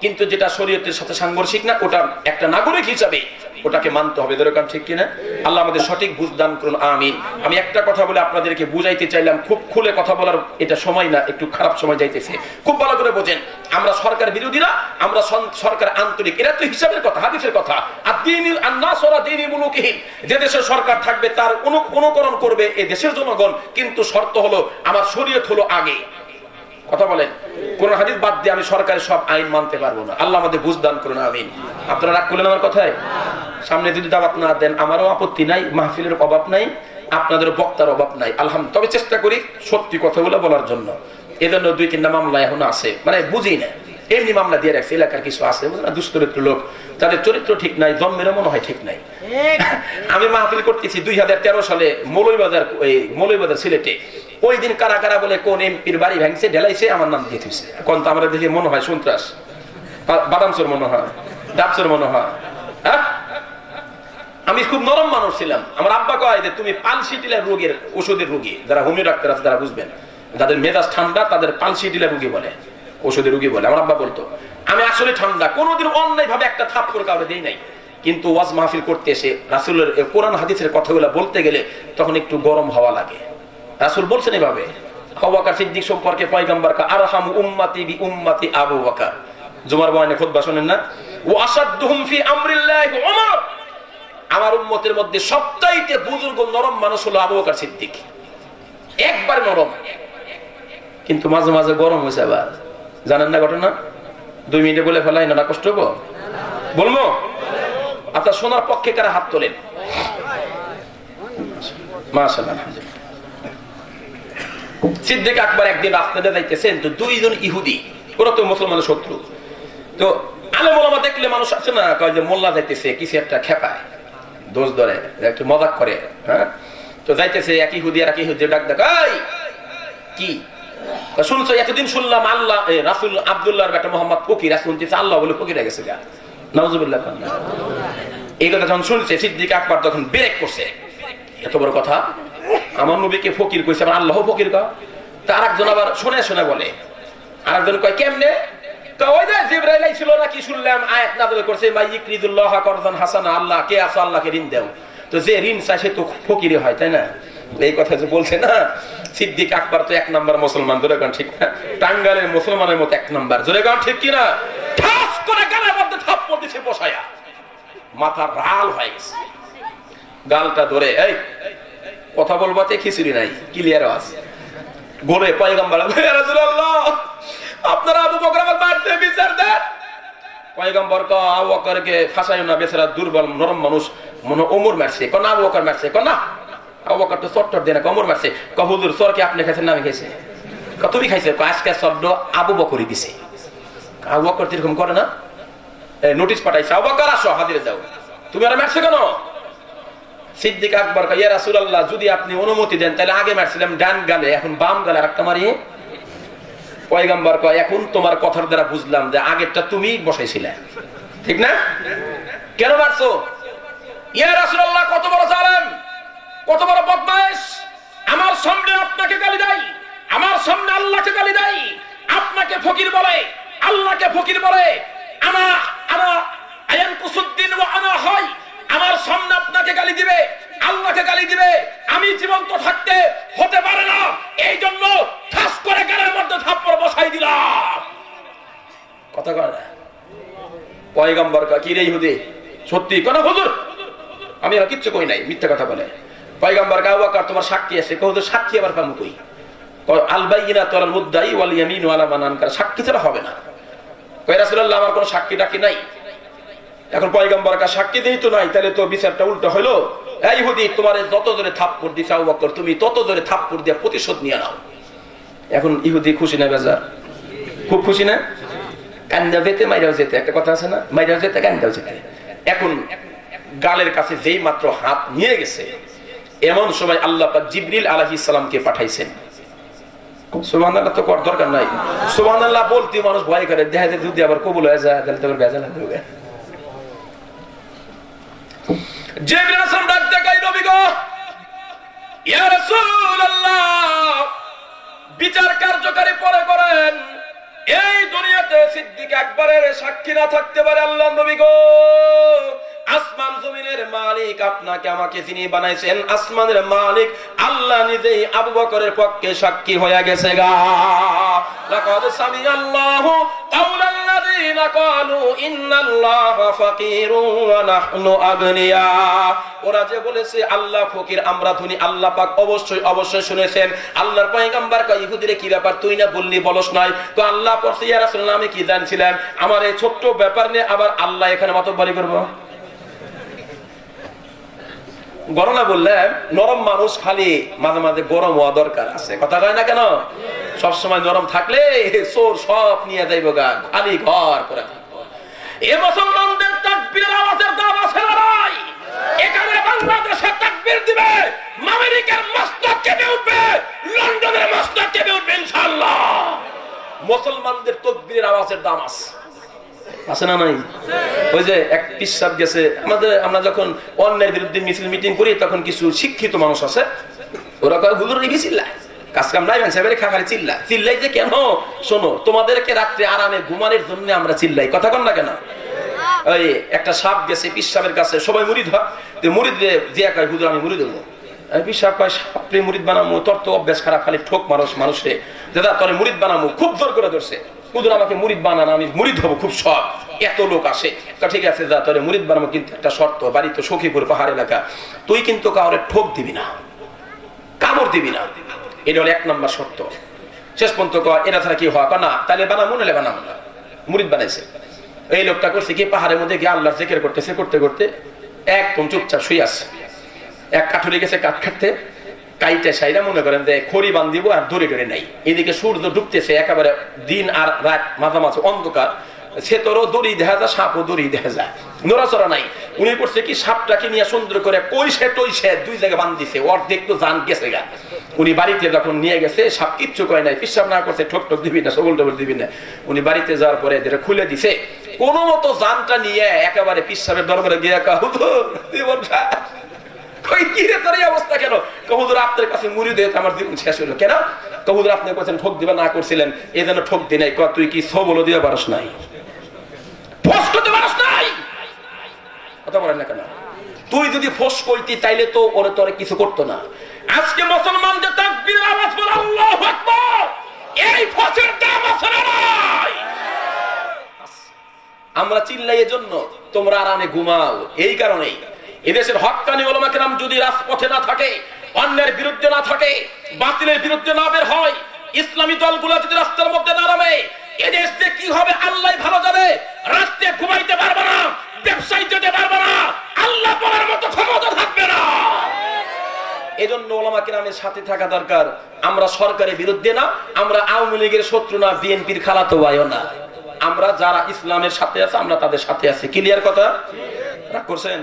Speaker 1: কিন্তু যেটা শরীয়তের সাথে সাংঘর্ষিক না ওটা একটা নাগরিক হিসাবে ওটাকে মানতে হবে, দরকার ঠিক কিনা? আল্লাহ আমাদের সঠিক বুঝ দান করুন, আমিন। আমি একটা কথা বলে আপনাদেরকে বুঝাইতে চাইলাম, খুব খুলে কথা বলার এটা সময় না, একটু খারাপ সময় যাইতেছে, খুব ভালো করে বোঝেন। আমরা সরকার বিরোধীরা, আমরা সরকার আন্তরিক, এটা তো হিসাবের কথা, হাদিসের কথা। আর দ্বীনুল আন্নাসরা দ্বীনি মুলুকিহিম, যে দেশের সরকার থাকবে তার অনুকরণ করবে এই দেশের জনগণ, কিন্তু শর্ত হলো আমার শরীয়ত হলো আগে। কথা বলেন, কোন হাদিস বাদ দিয়ে আমি সরকারের সব আইন মানতে পারবো না। আল্লাহ আমাদের বুঝ দান করুন, আমিন। আপনারা রাগ করলেন আমার কথায়? সামনে যদি দাওয়াত না দেন আমারও আপত্তি নাই, মাহফিলের অভাব নাই, আপনাদের বক্তার অভাব নাই, আলহামদুলিল্লাহ। তবে চেষ্টা করি সত্যি কথাগুলো বলার জন্য। এজন্য 2-3টা মামলা এখন আছে, মানে বুঝি না, এমনি মামলা দিয়ে রাখছে। এলাকার কিছু আছে দুশ্চরিত্র লোক, তাদের চরিত্র ঠিক নাই, জন্মেরও মনে হয় ঠিক নাই। আমি মাহফিল করতেছি 2013 সালে মৌলভীবাজার সিলেটে। ওই দিন কারা কারা বলে কোন এমপির বাড়ি ভাঙছে, ঢেলাইছে, আমার নাম দিয়ে দিচ্ছে। এখন তো আমরা দেখে মনে হয় সন্ত্রাস, বাদামচোর মনে হয়, ডাবচোর মনে হয়। হ্যাঁ, আমি খুব নরম মানুষ ছিলাম। আমার আব্বা কয় যে তুমি পালসিটিলা রোগের ওষুধের রোগী, যারা হোমিও ডাক্তার আছে তারা বুঝবেন, যাদের মেজাজ ঠান্ডা তাদের পালসিটিলা রোগী বলে, ওষুধের রোগী বলে। আমার আব্বা বলতো আমি আসলে ঠান্ডা, কোনোদিন অন্যায় ভাবে একটা থাপ করে কাউকে দেই নাই, কিন্তু ওয়াজ মাহফিল করতে এসে রাসূলের কোরআন হাদিসের কথাগুলো বলতে গেলে তখন একটু গরম হওয়া লাগে। রাসূল বলছেন এভাবে, আবু বকর সিদ্দিক সম্পর্কে পয়গম্বর কা আরহামু উম্মতি বি উম্মতি আবু বকর, জুমার বয়ানে খুতবা শুনেন না? ওয়া আসাদুহুম ফি আমরিল্লাহি উমর, আমার উম্মতের মধ্যে সবচাইতে বুজুর্গ নরম মানুষ হলো আবু বকর সিদ্দিক। একবার নরম, কিন্তু মাঝে মাঝে গরম হয়েছে। আবার জানেন না ঘটনা? 2 মিনিটে বলে ফেলাই না, কষ্ট হবো? বলবো? আচ্ছা, শোনার পক্ষে কারা হাত তোলেন? মাশাআল্লাহ। সিদ্দিক আকবর একদিন রাস্তাতে যাইতেছেন, তো 2 জন ইহুদি, ওরা তো মুসলমানের শত্রু। তো আলেম ওলামা দেখলে মানুষ আছে না, কয় যে মোল্লা যাইতেছে, কিছু একটা খেপায়, দোষ ধরে, একটু মজাক করে। হ্যাঁ, তো যাইতেছে এক ইহুদি আর এক ইহুদি ডাক ডাক, কি শুনছো? এতদিন শুনলাম আল্লাহ রাসূল আব্দুল্লাহর বেটা মোহাম্মদ ফকির, শুনতেছে আল্লাহ বলে ফকির হয়ে গেছে গা, নাউজুবিল্লাহ। এই কথা যখন শুনছে সিদ্দিক আকবর তখন ব্রেক করছে, এত বড় কথা, আমার নবীকে ফকির কইছে, আমার আল্লাহ ফকির কা। তা আরেকজন আবার শুনে শুনে বলে, আরেকজন কয় কেমনে? ওই যে জিবরাইল আইছিল নাকি শুনলাম, আয়াত নাযিল করছে মাইয়িকরিদুল্লাহ করদান হাসানা, আল্লাহ কে আছে আল্লাহকে ঋণ দাও, তো যে ঋণ চায় সে তো ফকিরই হয়, তাই না? এই কথা যে বলছে না, সিদ্দিক আকবর তো 1 নাম্বার মুসলমান, জোরে গান ঠিক না? টাঙ্গালের মুসলমানের মতো 1 নাম্বার, জোরে গান ঠিক কিনা? ঠাস করে গালের মধ্যে থাপ্পড় দিছে বসায়া, মাথা লাল হয়ে গেছে, গালটা ধরে এই কথা বলবাতে খিচুড়ি নাই, ক্লিয়ার আছে। গোলে পয়গম্বর, ইয়া রাসূলুল্লাহ আপনারা আবু বকর আমার মারতে বিচার দেন। পয়গম্বর কয় আবু বকরকে ফাঁসাইও না, বেচারা দুর্বল নরম মানুষ, মনে ওমর মারছে। কয় না আবু বকর মারছে। কয় না আবু বকর তো চট্টর দেয় না, ওমর মারছে। কয় হুজুর চর কি আপনি খাইছেন না আমি খাইছি? কয় তুমি খাইছে। কয় আজকে শব্দ আবু বকরই দিছে। আবু বকর এরকম করে না, নোটিশ পাঠাইছে আবু বকর আসো হাজিরে যাও, তুমি আর মারছো কেন? সিদ্দিক আকবর কয় ইয়া রাসূলুল্লাহ যদি আপনি অনুমতি দেন তাহলে আগে মারছিলাম ডান গালে, এখন বাম গালে আরেকটা মারি। পয়গম্বর কয় এখন তোমার কথার দ্বারা বুঝলাম যে আগেরটা তুমি বসাইছিলে, ঠিক না? কেন মারছো? ইয়া রাসূলুল্লাহ কত বড় জালেম, কত বড় বদমাইশ, আমার সামনে আপনাকে গালি দেয়, আমার সামনে আল্লাহকে গালি দেয়, আপনাকে ফকির বলে, আল্লাহকে ফকির বলে, আনা আনা আয়ান কুসুদ্দিন ওয়া আনা হয়, আমার সামনে আপনাকে গালি দিবে, আল্লাহকে গালি দিবে, আমি জীবন্ত থাকতে হতে পারে না, এই জন্য ঠাস করে গালের মধ্যে থাপ্পড় বসাই দিলাম। কথা কয় না? পয়গম্বর কয় কি রে ইহুদি সত্যি? কোন হুজুর আমি আর কিচ্ছু কই নাই, মিথ্যা কথা বলে। পয়গম্বর কয় আবু বকর তোমার সাক্ষী আছে। কয় হুজুর সাক্ষী আবার পাবো কই? কয় আল বাইয়িনাতু আলাল মুদ্দাই ওয়াল ইয়ামিনু আলা মান আনকার, সাক্ষী ছাড়া হবে না। কয় রাসূলুল্লাহ আমার কোনো সাক্ষী টাকি নাই। এখন পয়গম্বর কয় সাক্ষী দেই তো নাই, তাহলে তো বিচারটা উল্টো হলো। এই ইহুদি তোমারে যত জোরে থাপ্পড় দিছে আবু বকর, তুমি তত জোরে থাপ্পড় দিয়ে প্রতিশোধ নিয়ে নাও। এখন ইহুদি খুশি না বেজার? খুব খুশি না? কান্দাও যেতে মাইরাও যেতে, একটা কথা আছে না, মাইরাও যেতে কান্দাও যেতে। এখন গালের কাছে যেই মাত্র হাত নিয়ে গেছে, এমন সময় আল্লাহ পাক জিবরিল আলাইহিস সালামকে পাঠাইছেন। সুবহানাল্লাহ তো কর দরকার নাই, সুবহানাল্লাহ বলতে মানুষ ভয় করে, দেখা যায় যদি আবার কবুল হয়ে যায় তাহলে তো বেজাল হবে। জিবরিল আসলাম ডাক দেয় নবী গো, ইয়া রাসূলুল্লাহ বিচার কার্যকারী পরে করেন, এই দুনিয়াতে সিদ্দিক আকবরের সাক্ষী না থাকতে পারে। আল্লাহ নবী গো, আসমান জমিনের মালিক আপনাকে আমাকে যিনি বানাইছেন, আসমানের মালিক আল্লাহ নিজেই আবু বকরের পক্ষে সাক্ষী হয়ে গেছে গা। লাকাদ সামিআল্লাহু কাওলাল্লাযীনা ক্বালু ইন্নাল্লাহা ফাকীরুন ওয়া নাহনু আগনিয়া। ওরা যে বলেছে আল্লাহ ফকির আমরা ধনী, আল্লাহ পাক অবশ্যই অবশ্যই শুনেছেন। আল্লাহর পয়গম্বর কয় ইহুদিরে কি ব্যাপার তুই না বললি বলস নাই? তো আল্লাহ পড়ছে ইয়া রাসূলুল্লাহ আমি কি জানছিলাম আমার এই ছোট্ট ব্যাপার নিয়ে আবার আল্লাহ এখানে মাতব্বরি করব? গরম না বললেন, নরম মানুষ খালি মাঝে মাঝে গরম হওয়া দরকার আছে। কথা কয় না কেন? সবসময় নরম থাকলে চোর সব নিয়ে যাইব গা, খালি ঘর করে থাকবো। এ মুসলমানদের তাকবীরের আওয়াজের দাম আছে না নাই? এখানে বাংলাদেশে তাকবীর দিবে, আমেরিকার মস্তক কেঁপে উঠবে, লন্ডনের মস্তক কেঁপে উঠবে ইনশাআল্লাহ। মুসলমানদের তাকবীরের আওয়াজের দাম আছে, আছে না নাই? ওই যে এক পিসাব গেছে আমাদের, আমরা যখন অন্যের বিরুদ্ধে মিছিল মিটিং করি তখন কিছু শিক্ষিত মানুষ আছে, ওরা কয় হুজুর রেগে চিল্লায়, কাজ কাম নাই মানুষ এবারে খাখারি চিল্লাই যে কেন? শোনো, তোমাদেরকে রাত্রে আরামে ঘুমানোর জন্য আমরা চিল্লাই, কথা কন না কেন? ওই একটা সাপ গেছে পিসাবের কাছে, সবাই মুরিদ হয়, তো মুরিদ দিয়া কয় হুজুর আমি মুরিদ হবো। পিসাব কয় সাপরে মুরিদ বানামো, তোর তো অভ্যাস খারাপ, খালি ঠোক মানুষে দাদা তোরে মুরিদ বানামো, খুব জোর করে ধরছে। হুজুর আমাকে মুরিদ বানান, আমি মুরিদ হবো, খুব শখ, এত লোক আসে। ঠিক আছে যা তোরে মুরিদ বানাবো, কিন্তু একটা শর্ত, বাড়ি তো সখীপুর পাহাড় এলাকা, তুই কিন্তু কাউরে ঠোক দিবি না, কামড় দিবি না, এটা হলো 1 নম্বর শর্ত। শেষ পর্যন্ত এটা ছাড়া কি হয় না, তাহলে বানাবো নাহলে বানাবো না। মুরিদ বানাইছে। এই লোকটা করছে কি, পাহাড়ের মধ্যে গিয়ে আল্লাহর জিকির করতেছে, করতে করতে একদম চুপচাপ শুয়ে আছে। এক কাঠুরে গেছে কাঠ কাটতে, কাইটা সাইরা মনে করেন যে খড়ি বান্ধিব আর দড়ি টড়ি নাই, এদিকে সূর্য ডুবতেছে, একেবারে দিন আর রাত মাঝামাঝি অন্ধকার, সে তোরও দড়ি দেখা যায়, সাপও দড়ি দেখা যায়, নড়াচড়া নাই। উনি করছে কি, সাপটাকে নিয়ে সুন্দর করে কইসে টইসে 2 জায়গায় বান্ধিছে, অর্ধেক তো জান গেছে গা। উনি বাড়িতে যখন নিয়ে গেছে, সাপ কিচ্ছু কয় নাই, পিসাব না করছে, ঠোক ঠোক দিবি না, সবল টবল দিবি না। উনি বাড়িতে যাওয়ার পরে যেটা খুলে দিছে, কোন মতো জানটা নিয়ে একেবারে পিসাবের দরবারে গিয়ে অবস্থা কেন? হুজুর আপনার কাছে মুরিদ হয়ে আমার জীবন শেষ হলো কেন? হুজুর আপনি বলছেন ঠোক দিবা না করছিলেন, এই জন্য ঠোক দি নাই। তুই কি সবল দিতে পারস নাই, ফোস করতে পারস নাই, কথা বলেন না কেন? তুই যদি ফোস কইতি তাইলে তো ওরে তোরে কিছু করতো না। আজকে মুসলমানদের তাকবীরের আওয়াজ বলে আল্লাহু আকবার, এই ফোসের দাম আছে না নাই? আমরা চিল্লাই এজন্য তোমরা আরামে ঘুমাও, এই কারণেই। এদেশের হক্কানি উলামা কেরাম যদি রাজপথে না থাকে, অন্যের বিরুদ্ধে না থাকে, বাতিলের বিরুদ্ধে না বের হয়, ইসলামী দলগুলো যদি রাস্তার মধ্যে নামে এদেশ থেকে কি হবে আল্লাহ ভালো জানে। রাস্তায় ঘুমাইতে পারবে না, ব্যবসায় যেতে পারবে না, আল্লাহ বলার মতো ক্ষমতা থাকবে না। এজন্য ওলামা কিরামের সাথে থাকা দরকার। আমরা সরকারের বিরুদ্ধে না, আমরা আওয়ামী লীগের শত্রু না, বিএনপির খালাতো ভাইও না। আমরা যারা ইসলামের সাথে আছে আমরা তাদের সাথে আছি। ক্লিয়ার কথা? রাগ করছেন?